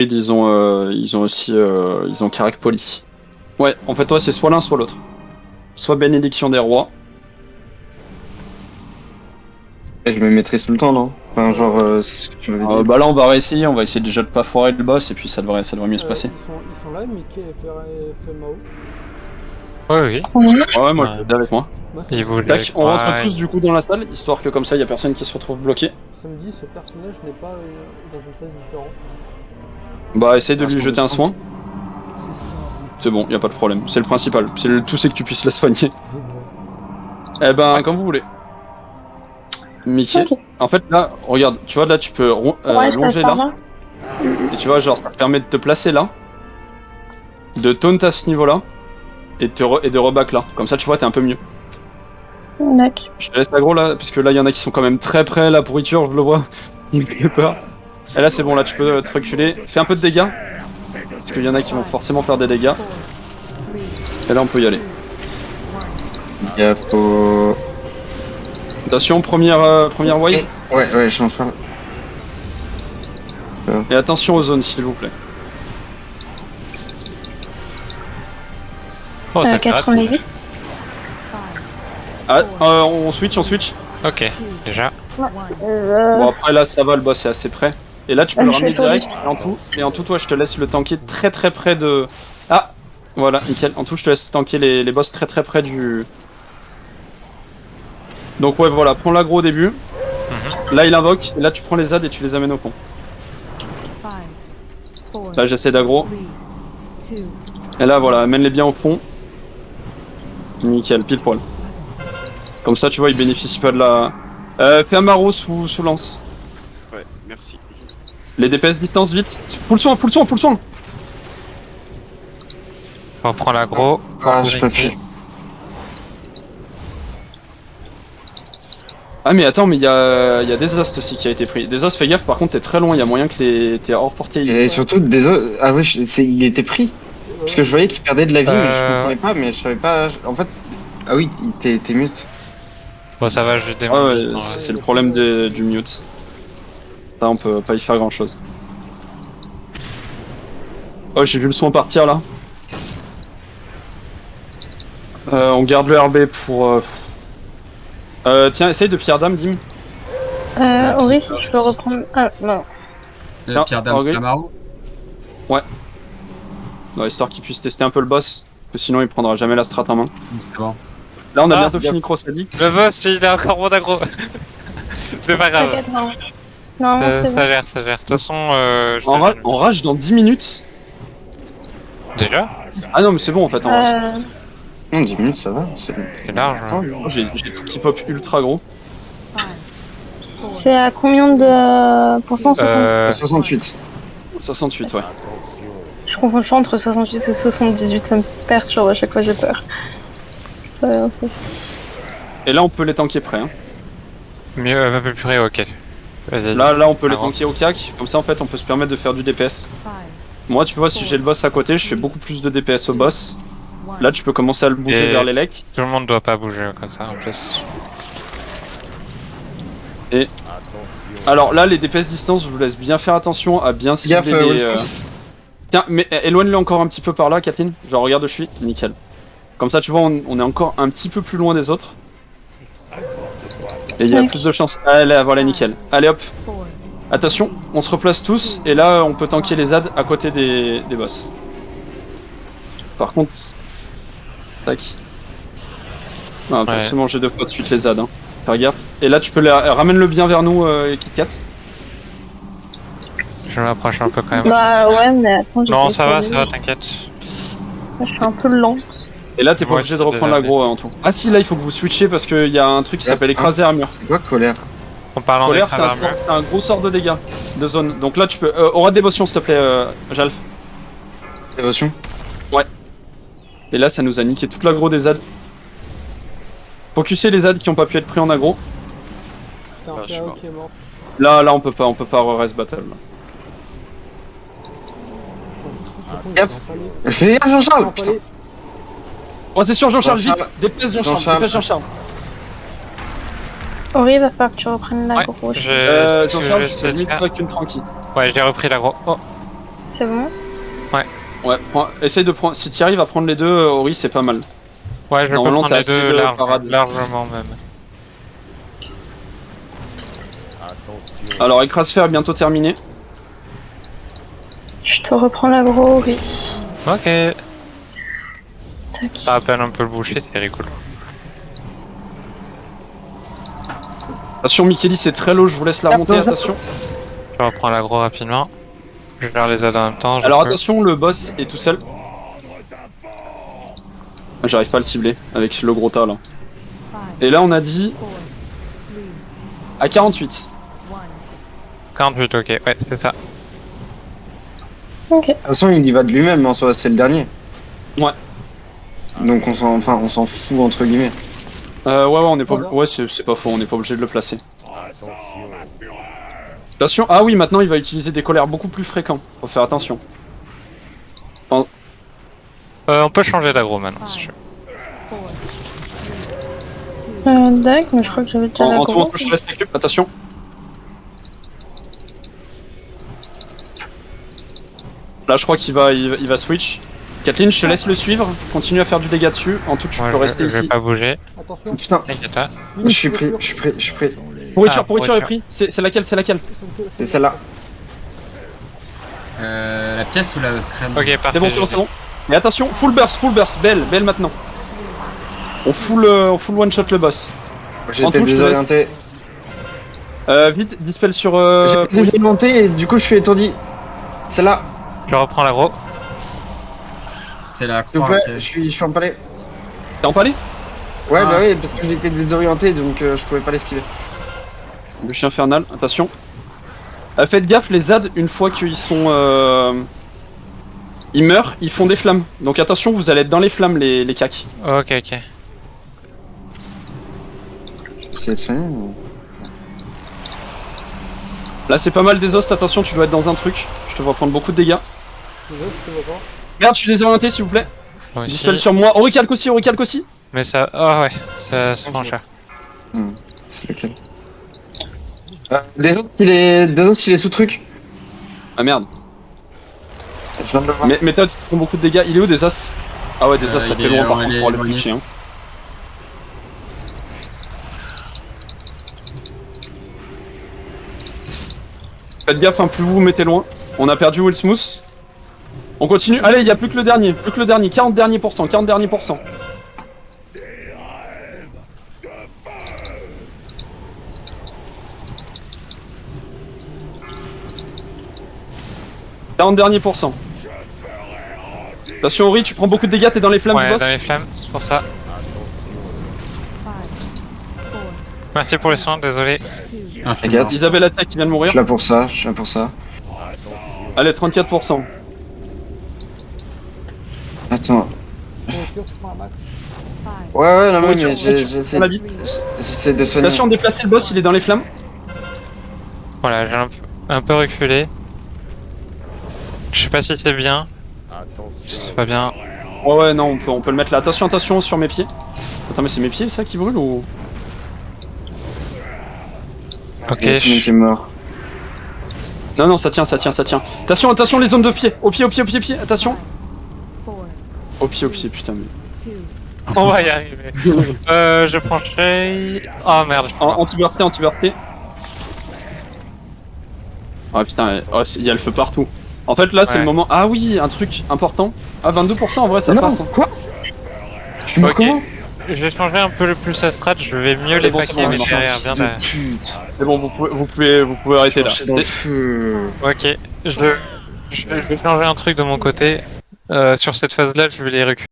Ils ont aussi ils ont Karak Poli. Ouais, en fait, toi, c'est soit l'un, soit l'autre. Soit Bénédiction des Rois. Et je me maîtrise tout le temps, non? Enfin, genre, c'est ce que tu m'avais dit. Bah là, on va réessayer. On va essayer déjà de pas foirer le boss et puis ça devrait mieux se passer. Ils sont là, Mickey et Femao. Oui. Ouais, moi, je vais avec moi. Et vous Tac, on rentre tous du coup dans la salle, histoire que comme ça, il y a personne qui se retrouve bloqué. Samedi, ce personnage n'est pas dans une phase différente. Bah, essaye de lui jeter un soin. C'est bon, y a pas de problème. C'est le principal. Tout c'est que tu puisses la soigner. Eh ben, comme vous voulez. Mickey. Okay. En fait, là, regarde, tu vois, là, tu peux longer là. Et tu vois, genre, ça te permet de te placer là. De taunt à ce niveau-là. Et de reback là. Comme ça, tu vois, t'es un peu mieux. D'accord. Je te laisse l'aggro là, parce que là, il y en a qui sont quand même très près. La pourriture, je le vois. Il me fait peur. Et là, c'est bon, là, tu peux te reculer. Fais un peu de dégâts. Parce qu'il y en a qui vont forcément faire des dégâts. Et là, on peut y aller. Il faut... Attention, première wave. Ouais, je m'en parle. Et attention aux zones, s'il vous plaît. Oh, ça 88. Ah, on switch. Ok, déjà. Bon, après là, ça va, le boss est assez près. Et là, tu peux le ramener direct. Et en tout, toi, je te laisse le tanker très près de... Ah, voilà, nickel. En tout, je te laisse tanker les boss très près du... Donc ouais, voilà, prends l'aggro au début. Là, il invoque. Et là, tu prends les ZAD et tu les amènes au pont. Là, j'essaie d'aggro. Et là, voilà, amène-les bien au pont. Nickel, pile poil. Comme ça, tu vois, il bénéficie pas de la... fais un maro sous lance. Ouais, merci. Les DPS distance, vite. Full soin. On reprend l'aggro. Ah, je peux plus. Ah mais attends, mais il y a des os aussi qui a été pris. Des os, fais gaffe, par contre t'es très loin, il y a moyen que t'es hors portée. Et surtout, des autres... Ah oui, il était pris. Parce que je voyais qu'il perdait de la vie, mais je comprenais pas, mais je savais pas... En fait... Ah oui, t'es mute. Bon, ça va, je le démonte. Ah ouais, c'est le problème du mute. Ça, on peut pas y faire grand chose. Oh, j'ai vu le son partir là. On garde le RB pour... tiens, essaye de pierre d'âme, Dim. Ori, si je peux reprendre... Ah, non. Pierre d'âme Camaro. Ouais. Non, histoire qu'il puisse tester un peu le boss. Parce que sinon, il prendra jamais la strat en main. C'est bon. Là, on a bientôt fini Crossady. Le boss, il a encore mon aggro. C'est pas grave. T'inquiète, non. Non, c'est bon. Ça gère. De toute façon, En rage dans 10 minutes. Déjà? Ah non, mais c'est bon en fait. En rage. Non, 10 minutes, ça va. C'est large. Hein. J'ai tout qui pop ultra gros. C'est à combien de pourcents 68. 68, ouais. Je confonds toujours entre 68 et 78, ça me perturbe à chaque fois, j'ai peur. Ça va, ça. Et là, on peut les tanker près. Hein. Mieux, un peu plus près, ok. Là, on peut les tanker au cac. Comme ça, en fait, on peut se permettre de faire du DPS. Moi, tu vois, si j'ai le boss à côté, je fais beaucoup plus de DPS au boss. Là, tu peux commencer à le bouger vers les lecs. Tout le monde doit pas bouger comme ça, en plus. Et... Alors là, les DPS distance, je vous laisse bien faire attention à bien cibler les... Tiens, mais éloigne-le encore un petit peu par là, Captain. Genre, regarde où je suis. Nickel. Comme ça, tu vois, on est encore un petit peu plus loin des autres. Et il y a plus de chance. Allez, voilà, nickel. Allez, hop. Attention, on se replace tous. Et là, on peut tanker les ZAD à côté des boss. Par contre... Tac. Ah, ouais. Peut-être manger 2 fois de suite les ZAD. Hein. Faire gaffe. Et là, tu peux les... Ramène-le bien vers nous, KitKat. Je m'approche un peu quand même. Bah ouais, mais attends, non, ça va, t'inquiète. Je suis un peu lent. Et là, t'es pas obligé de reprendre l'aggro en tout. Ah si, là, il faut que vous switchiez parce qu'il y a un truc qui s'appelle écraser armure. C'est quoi colère? En parlant colère, c'est un gros sort de dégâts de zone. Donc là, tu peux... aura de dévotion, s'il te plaît, Jalf. Dévotion? Ouais. Et là, ça nous a niqué toute l'aggro des ZAD. Focuser les ZAD qui ont pas pu être pris en aggro. Putain, Féao qui est mort. Là, on peut pas re-rest battle. Là. Fais gaffe, Jean-Charles! Oh, c'est sûr, Jean-Charles, vite! Dépêche, Jean-Charles! Ori, va falloir que tu reprennes l'aggro. Jean-Charles, je te limite avec une tranquille. Ouais, j'ai repris l'aggro. Oh. C'est bon? Ouais, essaye de prendre. Si tu arrives à prendre les deux, Ori, c'est pas mal. Ouais, je peux Normalement, prendre les t'as assez deux de parade. largement même. Alors, écrase-fer est bientôt terminé. Je te reprends l'aggro, Ori. Ok. Tac. Ça rappelle un peu le boucher, c'est rigolo. Attention, Micheli, c'est très low, je vous laisse la remonter, attention. Je reprends l'aggro rapidement. Je vais faire les aides en même temps. Alors, attention, le boss est tout seul. J'arrive pas à le cibler avec le gros tas là. Et là, on a dit à 48. 48, ok, ouais, c'est ça. Ok. De toute façon, il y va de lui-même, en soi, c'est le dernier. Ouais. Donc on s'en fout entre guillemets. Ouais, on est pas. Ouais, c'est pas faux, on n'est pas obligé de le placer. Attention, ah oui, maintenant il va utiliser des colères beaucoup plus fréquents. Faut faire attention. On peut changer d'aggro maintenant si tu veux. Dac, mais je crois que j'avais déjà En l'aggro. touche, je laisse les cubes, attention. Là, je crois qu'il va, il va switch. Kathleen, je te laisse le suivre. Continue à faire du dégât dessus. En tout, tu Moi, peux rester je ici. vais pas bouger. Attention. Putain, T'inquiète pas. je suis pris, je suis prêt, je suis prêt. Pourriture, Ah, pourriture est pourriture. pris. C'est laquelle, c'est laquelle? C'est celle-là. La pièce ou la crème? Ok, parfait. C'est bon, c'est bon, c'est bon. Mais attention, full burst, belle maintenant. On full one shot le boss. J'ai En été touche, je désorienté. Vite, dispel sur. J'ai été désorienté et du coup je suis étourdi. Celle-là, Je reprends l'aggro. C'est la s'il vous croix. plaît, je suis en palais. T'es en palais? Ouais, Ah. bah oui, parce que j'ai été désorienté donc je pouvais pas l'esquiver. Le chien infernal, attention. Faites gaffe, les ZAD, une fois qu'ils sont. Ils meurent, ils font des flammes. Donc attention, vous allez être dans les flammes, les cacs. Ok, ok. C'est soigné ou... Là, c'est pas mal des hosts, attention, tu dois être dans un truc. Je te vois prendre beaucoup de dégâts. Je te vois pas. Merde, je suis désorienté, s'il vous plaît. Moi aussi. Dispel sur moi. Auricalque aussi. Mais ça. Ah ouais, ça se prend cher. C'est lequel des autres, il est sous truc. Ah merde. Je viens de le voir. Mais méthode, tu prends beaucoup de dégâts. Il est où des hosts? Ah ouais, des hosts, ça il fait est- loin par il contre est pour aller éloigné. pitcher. Hein. Faites gaffe, hein, plus vous vous mettez loin. On a perdu Will Smooth. On continue. Allez, il y a plus que le dernier. 40 derniers pourcents. Attention Ori, tu prends beaucoup de dégâts, t'es dans les flammes du Ouais, boss. dans les flammes, c'est pour ça. Merci pour les soins, désolé. Ah, Regarde. Isabelle attaque qui vient de Je mourir. suis là pour ça, je suis là pour ça. Allez, 34%. Attends. Pourriture, tu prends un max. Ouais, non, mais Pourriture, j'essaie on l'a vite. de soigner. Attention, déplacer le boss, il est dans les flammes. Voilà, j'ai un peu reculé. Je sais pas si c'est bien. C'est pas bien. Ouais, non, on peut le mettre là. Attention sur mes pieds. Attends, mais c'est mes pieds ça qui brûlent ou. Ok, Il y a tout le monde qui est mort. Non, ça tient. Attention, les zones de pied. Au pied. Attention. Au pied, putain. Mais... on va y arriver. Je prends Shay. Oh merde, je prends. Anti-bursté. Ah putain, il y a le feu partout. En fait, là, c'est Ouais. le moment. Ah oui, un truc important. Ah, 22% en vrai, ça Non, passe. Hein. quoi Je suis mort Ok. comment Je vais changer un peu le plus à strat, je vais mieux les bon, c'est paquer, bon, mais on derrière, Fils bien de derrière. pute. C'est bon, vous pouvez arrêter là. Marcher dans le feu. Ok, je vais changer un truc de mon côté. Sur cette phase-là, je vais les récupérer.